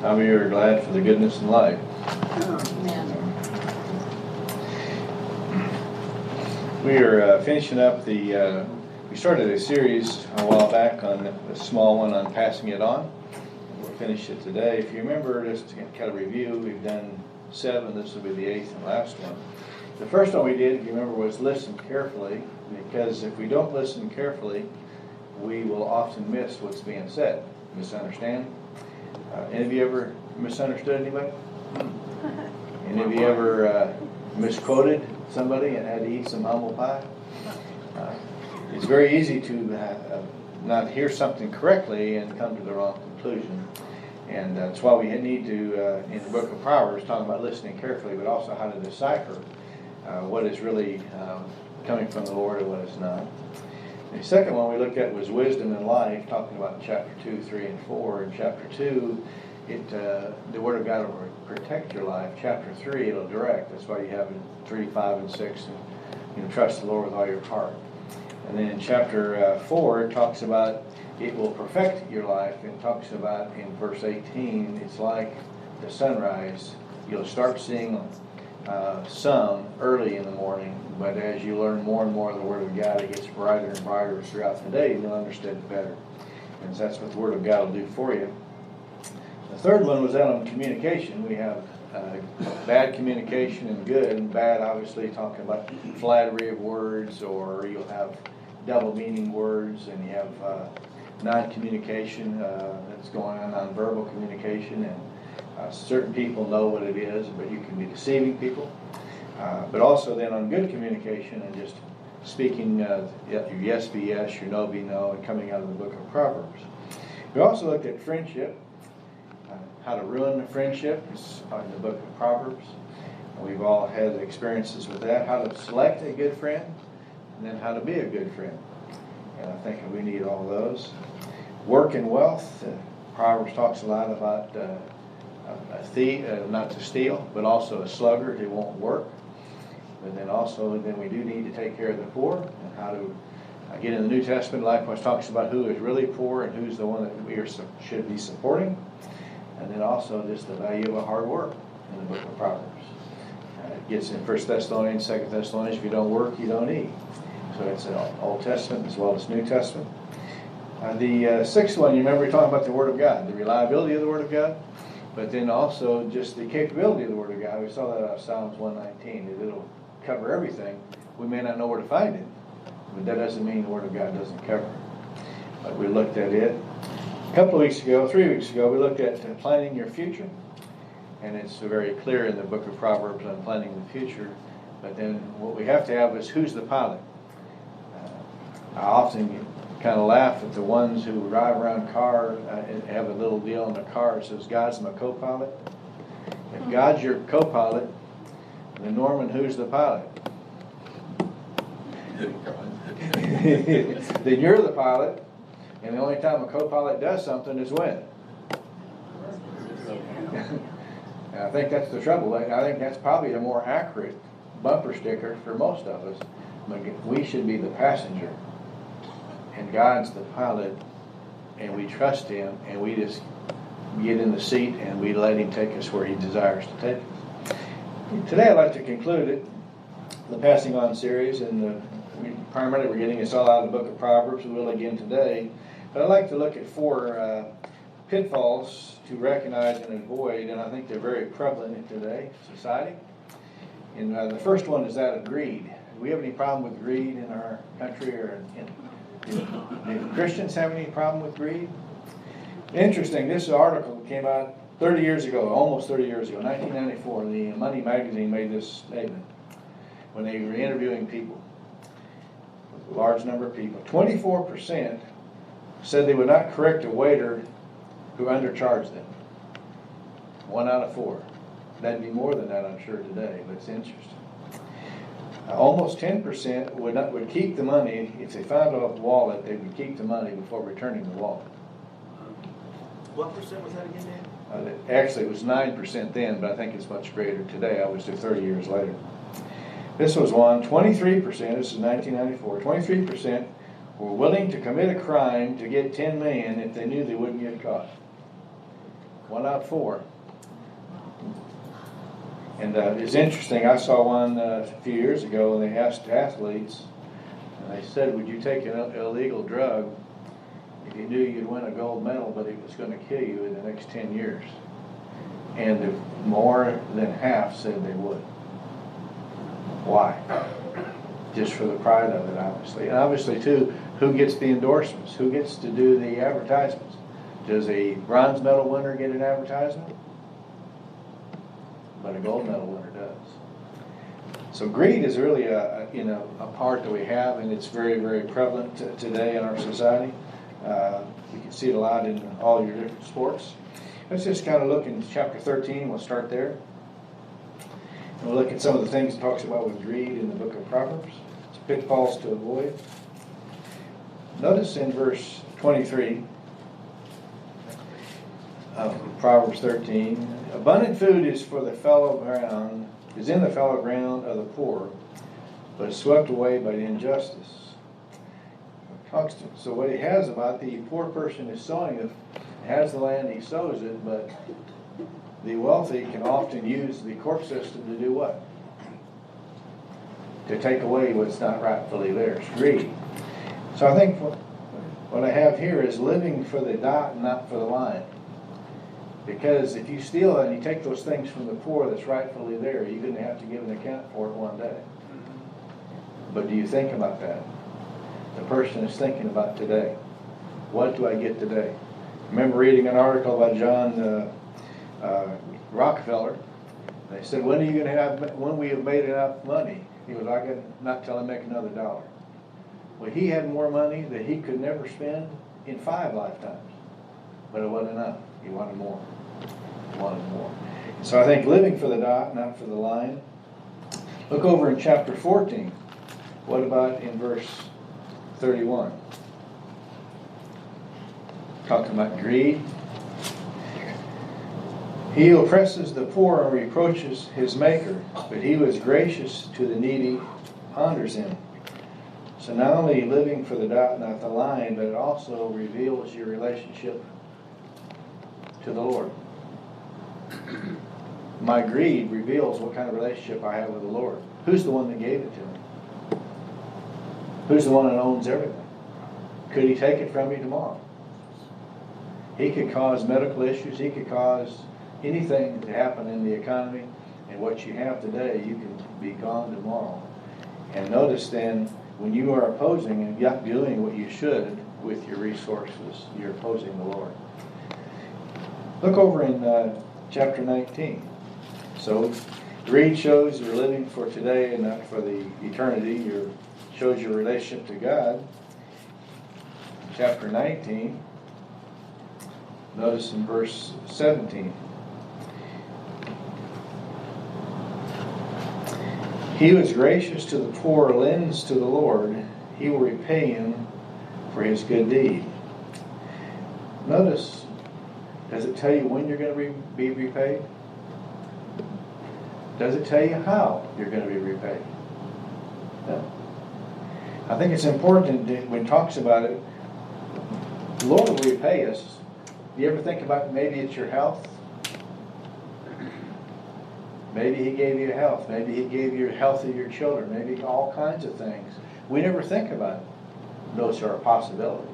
How many are glad for the goodness in life? We are finishing up we started a series a while back on a small one on passing it on. We'll finish it today. If you remember, just to kind of review, we've done 7. This will be the 8th and last one. The first one we did, if you remember, was listen carefully, because if we don't listen carefully, we will often miss what's being said. Misunderstand? Any of you ever misunderstood anybody? Any of you ever misquoted somebody and had to eat some humble pie? It's very easy to not hear something correctly and come to the wrong conclusion. And that's why we need to, in the book of Proverbs, talk about listening carefully, but also how to decipher what is really coming from the Lord and what is not. The second one we looked at was wisdom in life, talking about chapter 2, 3, and 4. In chapter 2, the Word of God will protect your life. Chapter 3, it'll direct. That's why you have 3, 5, and 6. And, trust the Lord with all your heart. And then in chapter 4, it talks about it will perfect your life. It talks about, in verse 18, it's like the sunrise. You'll start seeing some early in the morning, but as you learn more and more of the Word of God, it gets brighter and brighter throughout the day, and you'll understand it better. And that's what the Word of God will do for you. The third one was out on communication. We have bad communication and good. And bad, obviously, talking about flattery of words, or you'll have double meaning words, and you have non-communication that's going on, non-verbal communication, and certain people know what it is, but you can be deceiving people. But also then on good communication and just speaking your yes be yes, your no be no, and coming out of the book of Proverbs. We also looked at friendship, how to ruin a friendship. It's in the book of Proverbs. We've all had experiences with that. How to select a good friend, and then how to be a good friend. And I think we need all those. Work and wealth. Proverbs talks a lot about a thief, not to steal, but also a sluggard who won't work. But then we do need to take care of the poor, and how to get in the New Testament. Likewise talks about who is really poor and who's the one that we should be supporting. And then also just the value of a hard work in the book of Proverbs. It gets in 1 Thessalonians, 2 Thessalonians, if you don't work, you don't eat. So it's Old Testament as well as New Testament. The sixth one, you remember we talking about the Word of God, the reliability of the Word of God, but then also just the capability of the Word of God. We saw that out of Psalms 119. It'll cover everything. We may not know where to find it, but that doesn't mean the Word of God doesn't cover it. But we looked at it. A couple of weeks ago, 3 weeks ago, we looked at planning your future. And it's very clear in the book of Proverbs on planning the future. But then what we have to have is who's the pilot? I often kind of laugh at the ones who drive around cars and have a little deal in the car that says, God's my co-pilot. If God's your co-pilot, then Norman, who's the pilot? Then you're the pilot, and the only time a co-pilot does something is when? I think that's the trouble. I think that's probably a more accurate bumper sticker for most of us. We should be the passenger, and God's the pilot, and we trust Him, and we just get in the seat and we let Him take us where He desires to take us. Today I'd like to conclude the Passing On series, and primarily we're getting this all out of the book of Proverbs. We will again today, but I'd like to look at 4 pitfalls to recognize and avoid, and I think they're very prevalent in today's society. And the first one is that of greed. Do we have any problem with greed in our country, or do Christians have any problem with greed? Interesting, this article came out 30 years ago, almost 30 years ago, 1994. The Money magazine made this statement when they were interviewing people, a large number of people. 24% said they would not correct a waiter who undercharged them. 1 out of 4. That'd be more than that, I'm sure, today, but it's interesting. Almost 10% would keep the money. If they found a wallet, they would keep the money before returning the wallet. What percent was that again, Dan? Actually, it was 9% then, but I think it's much greater today, obviously 30 years later. This was one. 23%, this is 1994, 23% were willing to commit a crime to get $10 million if they knew they wouldn't get caught. 1 out of 4. And it's interesting, I saw one a few years ago, and they asked athletes, and they said, would you take an illegal drug if you knew you'd win a gold medal, but it was going to kill you in the next 10 years? And more than half said they would. Why? Just for the pride of it, obviously. And obviously, too, who gets the endorsements? Who gets to do the advertisements? Does a bronze medal winner get an advertisement? But a gold medal winner does. So greed is really a part that we have, and it's very, very prevalent today in our society. You can see it a lot in all your different sports. Let's just kind of look in chapter 13. We'll start there. And we'll look at some of the things it talks about with greed in the book of Proverbs. It's pitfalls to avoid. Notice in verse 23 of Proverbs 13, abundant food is for the fallow ground, is in the fallow ground of the poor, but is swept away by injustice. So what he has about the poor person is sowing it, has the land, he sows it, but the wealthy can often use the court system to do what? To take away what's not rightfully theirs, greed. So I think what I have here is living for the dot and not for the line. Because if you steal and you take those things from the poor that's rightfully there, you're going to have to give an account for it one day. But do you think about that? The person is thinking about today. What do I get today? I remember reading an article by John Rockefeller. They said, when are you going to have, when we have made enough money? He was like, not till I make another dollar. Well, he had more money that he could never spend in 5 lifetimes. But it wasn't enough. He wanted more. He wanted more. So I think living for the dot, not for the line. Look over in chapter 14. What about in verse 31? Talking about greed. He who oppresses the poor reproaches his maker, but he who is gracious to the needy honors him. So not only living for the dot, not the line, but it also reveals your relationship to the Lord. My greed reveals what kind of relationship I have with the Lord. Who's the one that gave it to me? Who's the one that owns everything? Could he take it from me tomorrow? He could cause medical issues. He could cause anything to happen in the economy. And what you have today, you can be gone tomorrow. And notice then, when you are opposing and not doing what you should with your resources, you're opposing the Lord. Look over in chapter 19. So, greed shows you're living for today and not for the eternity. Shows your relationship to God. Chapter 19. Notice in verse 17. He who is gracious to the poor lends to the Lord. He will repay him for his good deed. Notice, does it tell you when you're going to be repaid? Does it tell you how you're going to be repaid? No. I think it's important that when it talks about it, the Lord will repay us. Do you ever think about maybe it's your health? Maybe he gave you health. Maybe he gave you health of your children. Maybe all kinds of things. We never think about it. Those are possibilities.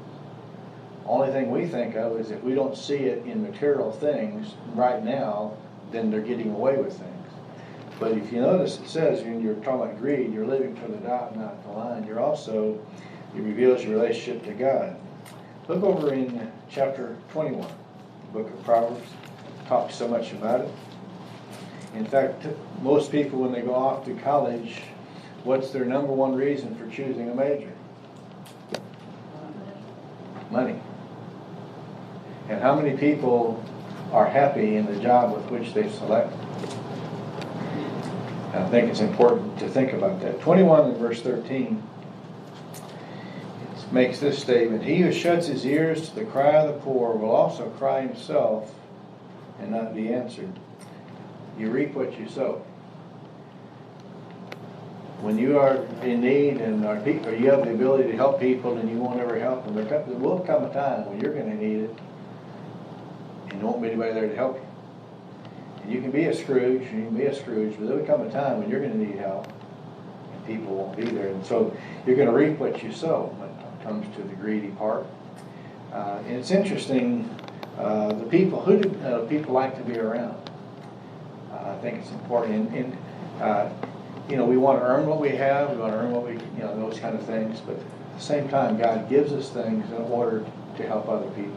Only thing we think of is if we don't see it in material things right now, then they're getting away with things. But if you notice, it says when you're talking about greed, you're living for the dot, not the line. It reveals your relationship to God. Look over in chapter 21, the book of Proverbs. Talks so much about it. In fact, most people, when they go off to college, what's their number one reason for choosing a major? Money. And how many people are happy in the job with which they select? And I think it's important to think about that. 21 and verse 13 makes this statement: he who shuts his ears to the cry of the poor will also cry himself and not be answered. You reap what you sow. When you are in need and you have the ability to help people and you won't ever help them, there will come a time when you're going to need it and there won't be anybody there to help you. And you can be a Scrooge, and you can be a Scrooge, but there'll come a time when you're going to need help, and people won't be there. And so you're going to reap what you sow when it comes to the greedy part. And it's interesting, the people, who do people like to be around? I think it's important. And we want to earn what we have, we want to earn what we, those kind of things, but at the same time, God gives us things in order to help other people.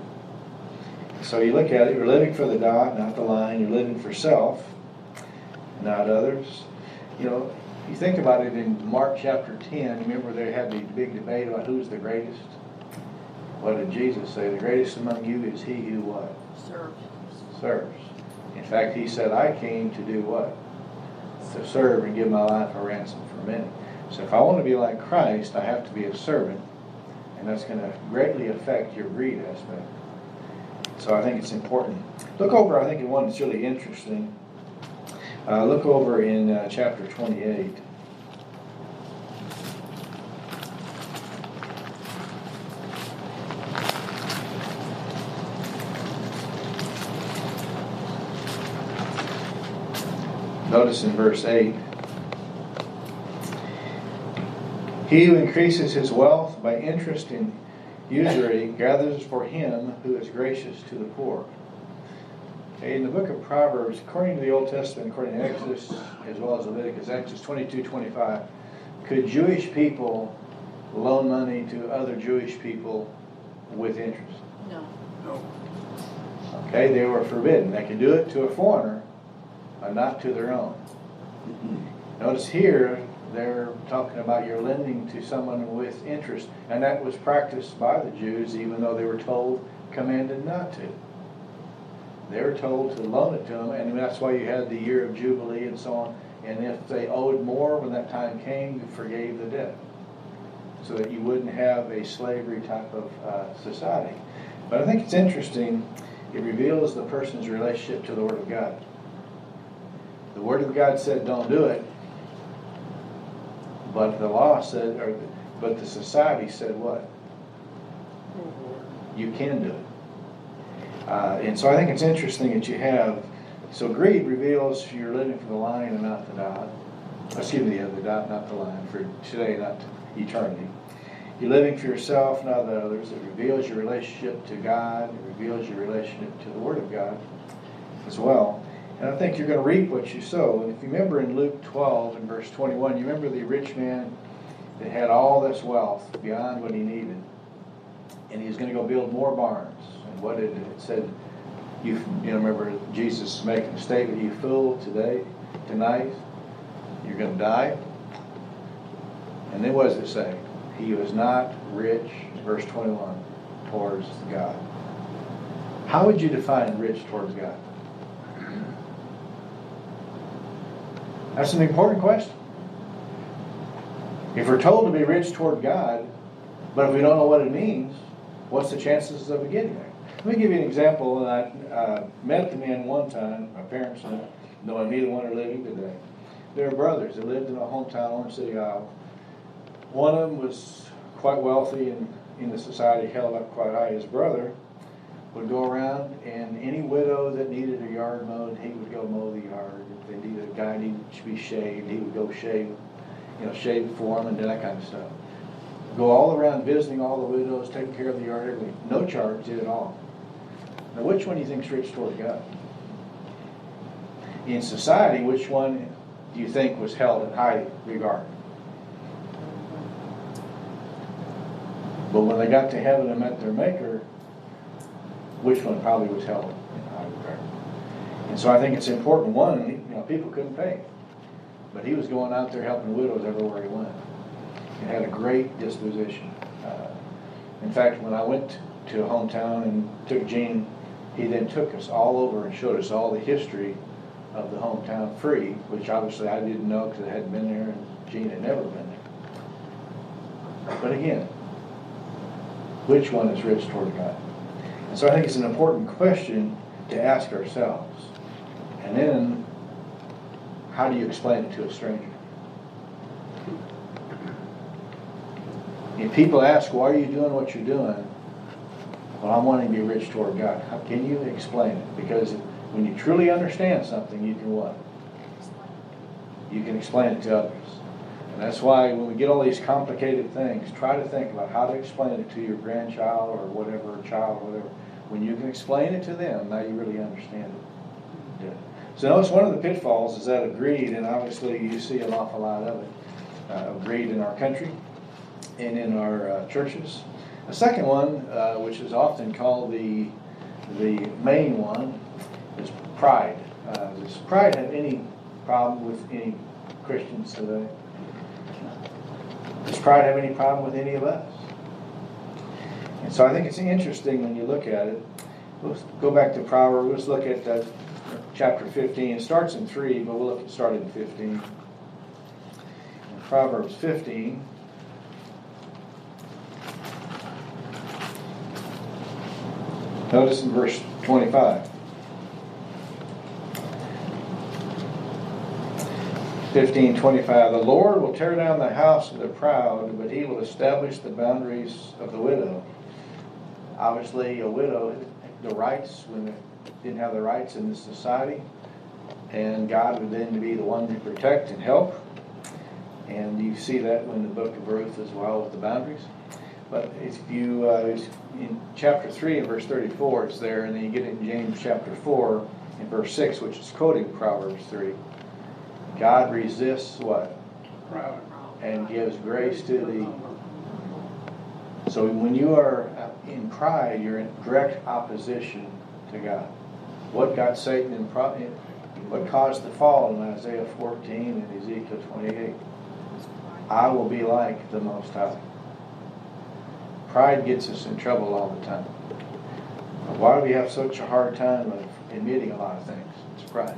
So you look at it, you're living for the dot, not the line. You're living for self, not others. You think about it in Mark chapter 10, remember they had the big debate about who's the greatest? What did Jesus say? The greatest among you is he who what? Serves. In fact, he said, I came to do what? To serve and give my life a ransom for many. So if I want to be like Christ, I have to be a servant, and that's going to greatly affect your greed aspect. So I think it's important. Look over, I think, in one that's really interesting. Look over in chapter 28. Notice in verse 8, he who increases his wealth by interest in usury gathers for him who is gracious to the poor. Okay, in the book of Proverbs, according to the Old Testament, according to Exodus, as well as Leviticus, Exodus 22:25, could Jewish people loan money to other Jewish people with interest? No. Okay, they were forbidden. They could do it to a foreigner, but not to their own. Notice here, they're talking about you're lending to someone with interest, and that was practiced by the Jews, even though they were commanded not to. They were told to loan it to them, and that's why you had the year of Jubilee and so on. And if they owed more when that time came, you forgave the debt, so that you wouldn't have a slavery type of society. But I think it's interesting, it reveals the person's relationship to the Word of God. The Word of God said don't do it, but the law said, but the society said what? You can do it. And so I think it's interesting that you have, so greed reveals you're living for the line and not the dot. Excuse me, the dot, not the line, for today, not eternity. You're living for yourself, not the others. It reveals your relationship to God. It reveals your relationship to the Word of God as well. And I think you're going to reap what you sow. And if you remember in Luke 12 and verse 21, you remember the rich man that had all this wealth beyond what he needed. And he was going to go build more barns. And what did it? It said, you remember Jesus making a statement, you fool, tonight, you're going to die. And then what does it say? He was not rich, verse 21, towards God. How would you define rich towards God? That's an important question. If we're told to be rich toward God, but if we don't know what it means, what's the chances of it getting there? Let me give you an example. I met the men one time. My parents know neither one are living today. They were brothers. They lived in a hometown, Orange City, Iowa. One of them was quite wealthy and in the society held up quite high. His brother would go around, and any widow that needed a yard mowed, he would go mow the yard. If they needed a guy needed to be shaved, he would go shave for them and do that kind of stuff. Go all around visiting all the widows, taking care of the yard, everything. No charge, did it all. Now, which one do you think is rich toward God? In society, which one do you think was held in high regard? But when they got to heaven and met their Maker, which one probably was held in high regard? And so I think it's important. One, people couldn't pay, but he was going out there helping widows everywhere he went. He had a great disposition. In fact, when I went to a hometown and took Gene, he then took us all over and showed us all the history of the hometown free, which obviously I didn't know because I hadn't been there and Gene had never been there. But again, which one is rich toward God? And so I think it's an important question to ask ourselves. And then, how do you explain it to a stranger? If people ask, why are you doing what you're doing? Well, I'm wanting to be rich toward God. How can you explain it? Because when you truly understand something, you can what? You can explain it to others. And that's why when we get all these complicated things, try to think about how to explain it to your grandchild or whatever, child, whatever. When you can explain it to them, now you really understand it. Yeah. So notice one of the pitfalls is that of greed, and obviously you see an awful lot of it, of greed in our country and in our churches. The second one, which is often called the main one, is pride. Does pride have any problem with any Christians today? Does pride have any problem with any of us? And so I think it's interesting when you look at it. Let's go back to Proverbs. Let's look at chapter 15. It starts in 3, but we'll start in 15. In Proverbs 15. Notice in verse 25. 15:25. The Lord will tear down the house of the proud, but he will establish the boundaries of the widow. Obviously, a widow, the rights, when they didn't have the rights in this society, and God would then be the one to protect and help. And you see that in the book of Ruth as well with the boundaries. But if you, in chapter 3 and verse 34, it's there, and then you get it in James chapter 4 and verse 6, which is quoting Proverbs 3. God resists what? Proud. And gives grace to the... So when you are in pride, you're in direct opposition to God. What got Satan in pride? What caused the fall in Isaiah 14 and Ezekiel 28? I will be like the Most High. Pride gets us in trouble all the time. Why do we have such a hard time of admitting a lot of things? It's pride.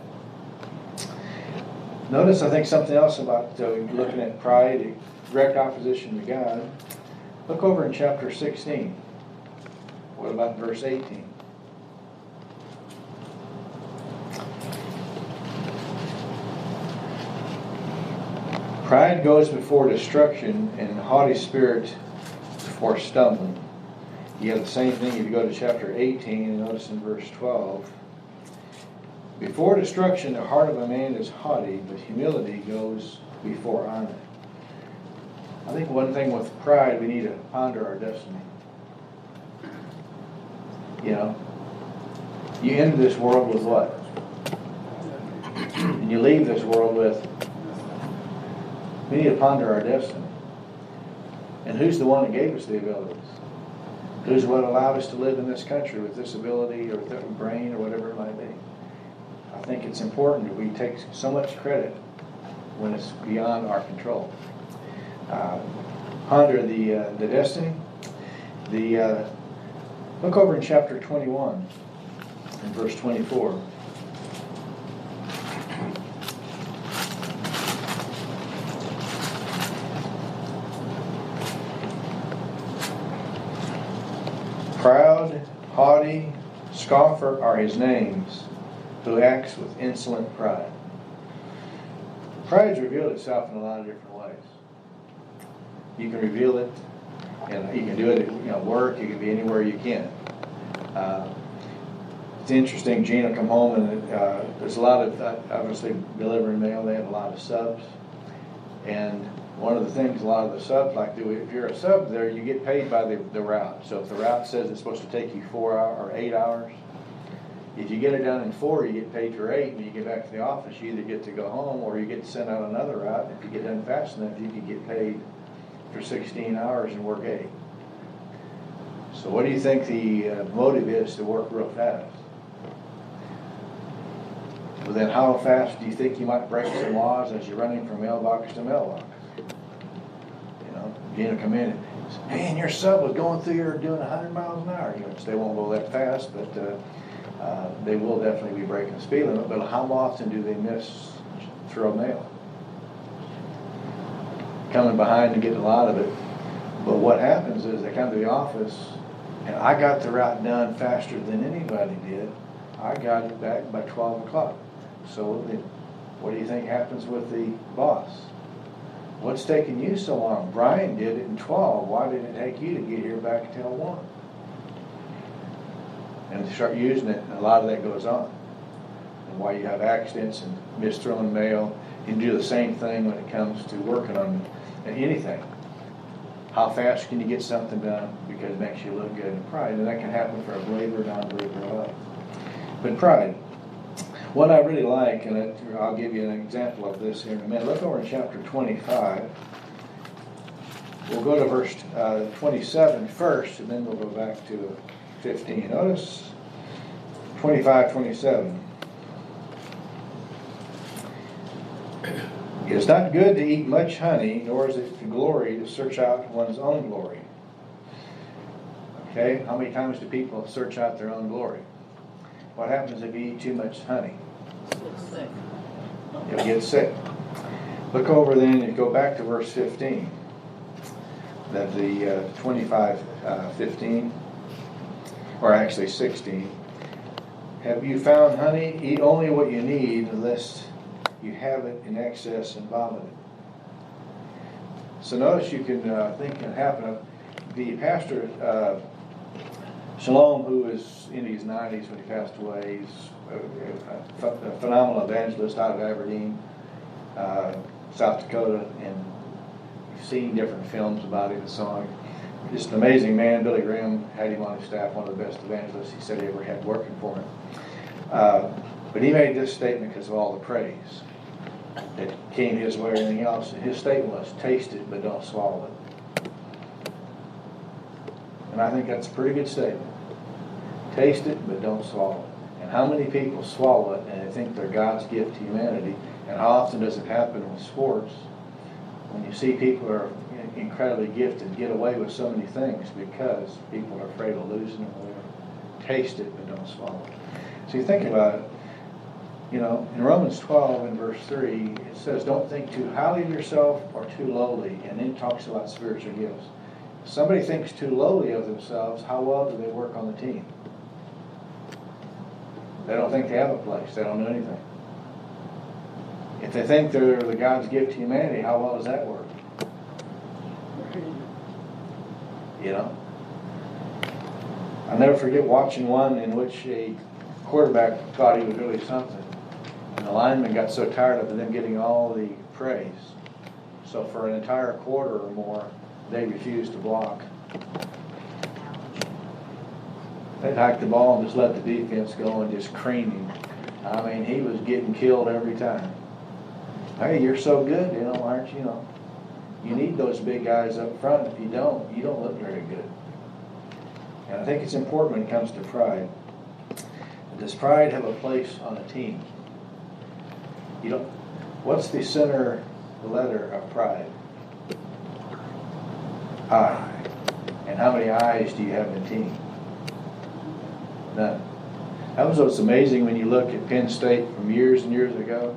Notice, I think, something else about looking at pride, direct opposition to God. Look over in chapter 16. What about verse 18? Pride goes before destruction, and haughty spirit before stumbling. You have the same thing if you go to chapter 18 and notice in verse 12. Before destruction, the heart of a man is haughty, but humility goes before honor. I think one thing with pride, we need to ponder our destiny. You know, you enter this world with what? And you leave this world with, we need to ponder our destiny. And who's the one that gave us the abilities? Who's what allowed us to live in this country with this ability or with a brain or whatever it might be? I think it's important that we take so much credit when it's beyond our control. Ponder the destiny. Look over in chapter 21 and verse 24. Proud, haughty, scoffer are his names, who acts with insolent pride. Pride's revealed itself in a lot of different ways. You can reveal it, and you can do it at work. You can be anywhere you can. It's interesting. Gina come home, and there's a lot of obviously delivering mail. They have a lot of subs, and one of the things a lot of the subs like do, if you're a sub there, you get paid by the route. So if the route says it's supposed to take you 4 hours or 8 hours, if you get it done in 4, you get paid for 8. When you get back to the office, you either get to go home or you get to send out another route. If you get done fast enough, you can get paid for 16 hours and work 8. So what do you think the motive is to work real fast? Well, then how fast do you think you might break some laws as you're running from mailbox to mailbox? Gina come in and say, man, your sub was going through here doing 100 miles an hour. They won't go that fast, but they will definitely be breaking the speed limit. But how often do they miss throw mail? Coming behind and getting a lot of it. But what happens is they come to the office, and I got the route done faster than anybody did. I got it back by 12 o'clock. So what do you think happens with the boss? What's taking you so long? Brian did it in 12. Why did it take you to get here back until 1? and they start using it, and a lot of that goes on. And why you have accidents and misthrown mail. You can do the same thing when it comes to working on anything. How fast can you get something done because it makes you look good? And pride, and that can happen for a believer or non-believer alike. But pride, what I really like, and I'll give you an example of this here in a minute. Look over in chapter 25. We'll go to verse 27 first, and then we'll go back to 15. Notice 25:27. It is not good to eat much honey, nor is it to glory to search out one's own glory. Okay, how many times do people search out their own glory? What happens if you eat too much honey? Sick. You'll get sick. Look over then and go back to verse 15. That the 25:15, or actually 16. Have you found honey? Eat only what you need, lest you have it in excess and vomit it. So notice you can think can happen. The pastor Shalom, who is in his 90s when he passed away, he's a phenomenal evangelist out of Aberdeen, South Dakota, and you've seen different films about him and so on. Just an amazing man. Billy Graham had him on his staff, one of the best evangelists he said he ever had working for him. But he made this statement because of all the praise that came his way or anything else. And his statement was, taste it, but don't swallow it. And I think that's a pretty good statement. Taste it, but don't swallow it. And how many people swallow it and they think they're God's gift to humanity? And how often does it happen with sports? When you see people who are incredibly gifted get away with so many things because people are afraid of losing them or whatever. Taste it, but don't swallow it. So you think about it, you know, in Romans 12 and verse 3, it says, don't think too highly of yourself or too lowly. And then it talks about spiritual gifts. If somebody thinks too lowly of themselves, how well do they work on the team? They don't think they have a place. They don't know anything. If they think they're the God's gift to humanity, how well does that work? You know? I'll never forget watching one in which a quarterback thought he was really something. And the lineman got so tired of them getting all the praise. So for an entire quarter or more, they refused to block. They'd hike the ball and just let the defense go and just cream him. I mean, he was getting killed every time. Hey, you're so good, you know, aren't you? You know, you need those big guys up front. If you don't look very good. And I think it's important when it comes to pride. Does pride have a place on a team? You know, what's the center letter of pride? I. And how many I's do you have in a team? None. That was what's amazing when you look at Penn State from years and years ago.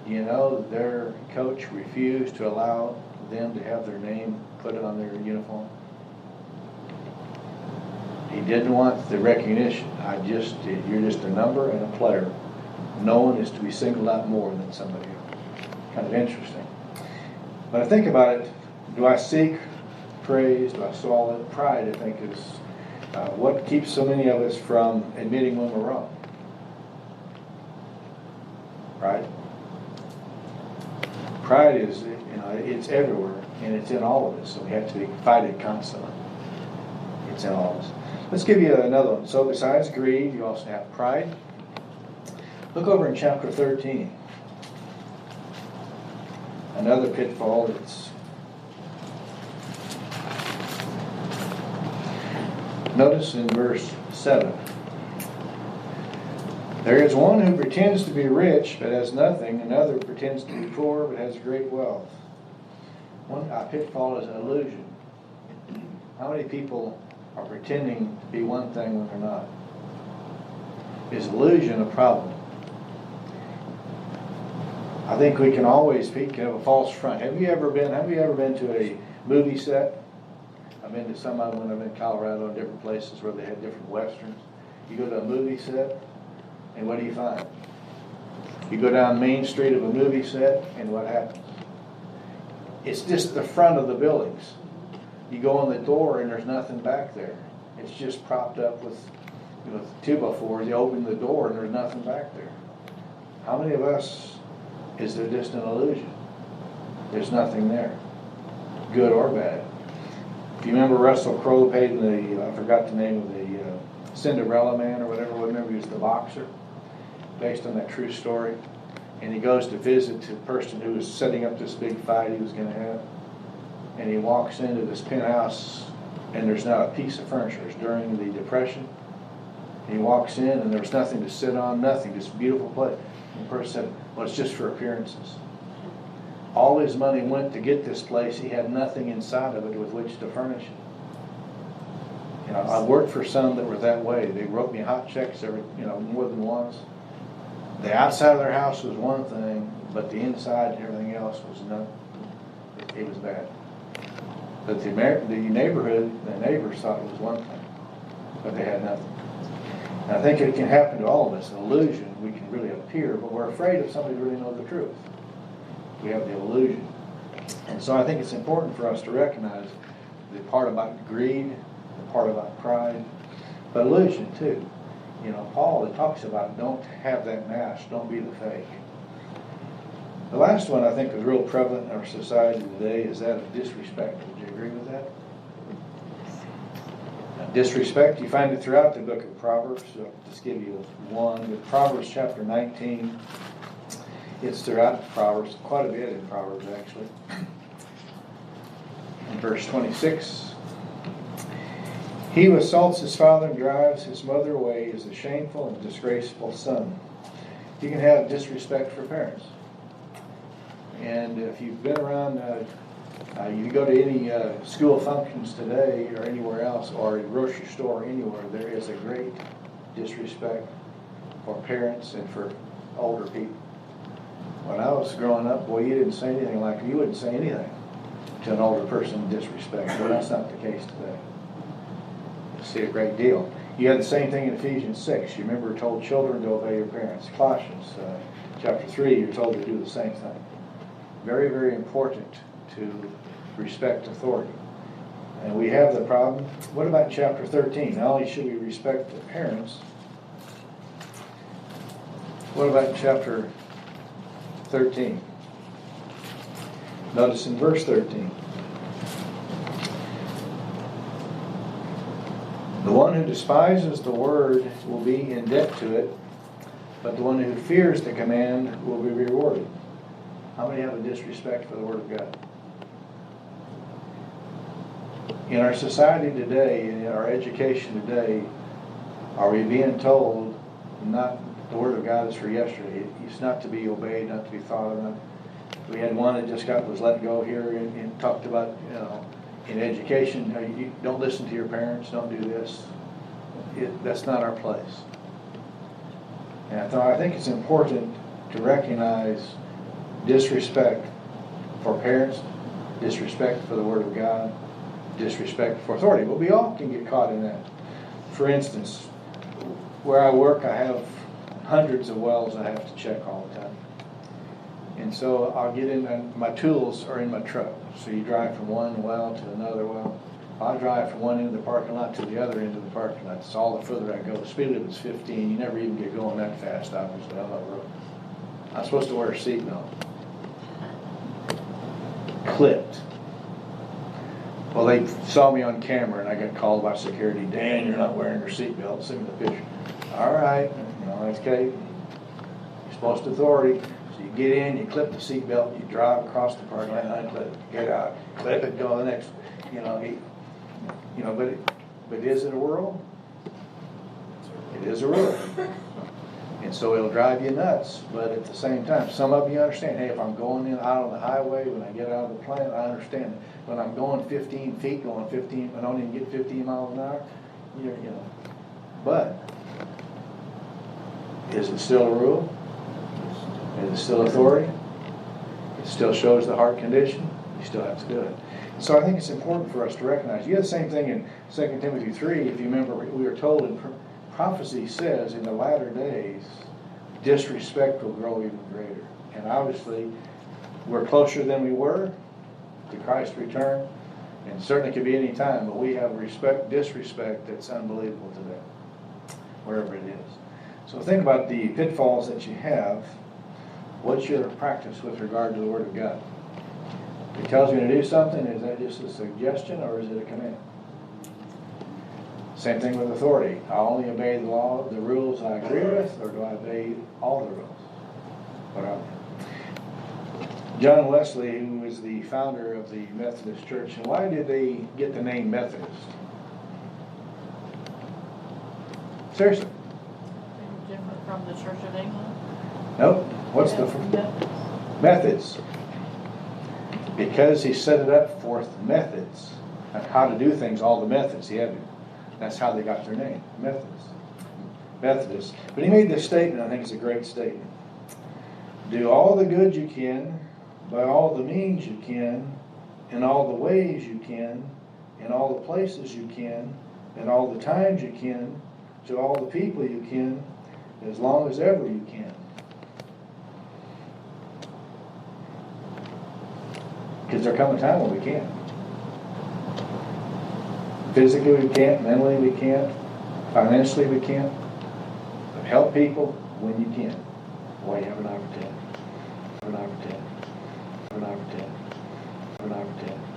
You know, their coach refused to allow them to have their name put on their uniform. He didn't want the recognition. You're just a number and a player. No one is to be singled out more than somebody else. Kind of interesting. But I think about it, do I seek praise? Do I swallow it? Pride, I think, is what keeps so many of us from admitting when we're wrong. Right? Pride is, you know, it's everywhere, and it's in all of us, so we have to fight it constantly. It's in all of us. Let's give you another one. So besides greed, you also have pride. Look over in chapter 13. Another pitfall that's notice in verse 7. There is one who pretends to be rich but has nothing, another pretends to be poor but has great wealth. A pitfall is an illusion. How many people are pretending to be one thing when they're not? Is illusion a problem? I think we can always have a false front. Have you ever been to a movie set? I've been to some of them when I've been in Colorado and different places where they had different westerns. You go to a movie set, and what do you find? You go down Main Street of a movie set, and what happens? It's just the front of the buildings. You go in the door, and there's nothing back there. It's just propped up with with 2x4s, you open the door and there's nothing back there. How many of us is there just an illusion? There's nothing there, good or bad. If you remember Russell Crowe played in the, I forgot the name of the Cinderella Man or whatever, he was the boxer, based on that true story. And he goes to visit the person who was setting up this big fight he was going to have. And he walks into this penthouse and there's not a piece of furniture. It's during the Depression. And he walks in and there's nothing to sit on, nothing, just beautiful place. And the person said, well, it's just for appearances. All his money went to get this place. He had nothing inside of it with which to furnish it. You know, I worked for some that were that way. They wrote me hot checks every, more than once. The outside of their house was one thing, but the inside and everything else was not. It was bad. But the neighborhood, the neighbors thought it was one thing, but they had nothing. And I think it can happen to all of us. An illusion, we can really appear, but we're afraid if somebody really knows the truth. We have the illusion. And so I think it's important for us to recognize the part about greed, the part about pride, but illusion too. Paul, it talks about don't have that mask, don't be the fake. The last one I think is real prevalent in our society today is that of disrespect. Would you agree with that? Disrespect, you find it throughout the book of Proverbs. So I'll just give you one. With Proverbs chapter 19, it's throughout Proverbs, quite a bit in Proverbs actually. In verse 26, he who assaults his father and drives his mother away is a shameful and disgraceful son. You can have disrespect for parents. And if you've been around, you go to any school functions today or anywhere else, or a grocery store or anywhere, there is a great disrespect for parents and for older people. When I was growing up, boy, you didn't say anything like, you wouldn't say anything to an older person in disrespect. Well, that's not the case today. You see a great deal. You had the same thing in Ephesians 6. You remember, we're told children to obey your parents. Colossians chapter 3, you're told to do the same thing. Very, very important to respect authority. And we have the problem. What about chapter 13? Not only should we respect the parents, what about chapter 13? Notice in verse 13. The one who despises the word will be in debt to it, but the one who fears the command will be rewarded. How many have a disrespect for the word of God? In our society today, in our education today, are we being told not the word of God is for yesterday? It's not to be obeyed, not to be thought of. We had one that just was let go here and talked about, in education, you don't listen to your parents, don't do this. That's not our place. And so I think it's important to recognize disrespect for parents, disrespect for the Word of God, disrespect for authority. But we all can get caught in that. For instance, where I work, I have hundreds of wells I have to check all the time. And so I'll get in, and my tools are in my truck. So you drive from one well to another well. I drive from one end of the parking lot to the other end of the parking lot. It's all the further I go. The speed limit's 15. You never even get going that fast, obviously, on that road. I'm supposed to wear a seatbelt. Clipped. Well, they saw me on camera, and I got called by security. Dan, you're not wearing your seatbelt. Send me the picture. All right. Okay. You're supposed to authority. So you get in, you clip the seatbelt, you drive across the parking lot, unclip it, get out, clip it, go to the next. But is it a rule? It is a rule. And so it'll drive you nuts, but at the same time, some of you understand, hey, if I'm going in out on the highway, when I get out of the plant, I understand it. When I'm going 15 feet, I don't even get 15 miles an hour, But, is it still a rule? Is it still authority? It still shows the heart condition. You still have to do it. So I think it's important for us to recognize. You have the same thing in 2 Timothy 3. If you remember, we were told in prophecy says in the latter days, disrespect will grow even greater. And obviously, we're closer than we were to Christ's return. And certainly could be any time, but we have disrespect that's unbelievable today. wherever it is. So think about the pitfalls that you have. What's your practice with regard to the Word of God? If He tells you to do something, is that just a suggestion or is it a command? Same thing with authority. I only obey the law, the rules I agree with, or do I obey all the rules? What are they? John Wesley, who was the founder of the Methodist Church, and why did they get the name Methodist? Seriously? Different from the Church of England? Nope. What's the methods? Because he set it up for methods, and how to do things, all the methods he had. That's how they got their name, Methodist. But he made this statement, I think it's a great statement. Do all the good you can, by all the means you can, in all the ways you can, in all the places you can, in all the times you can, to all the people you can, as long as ever you can. Because there comes a time when we can't. Physically we can't, mentally we can't, financially we can't. But help people when you can. Boy, you have an opportunity. Have an opportunity. Have an opportunity. Have an opportunity.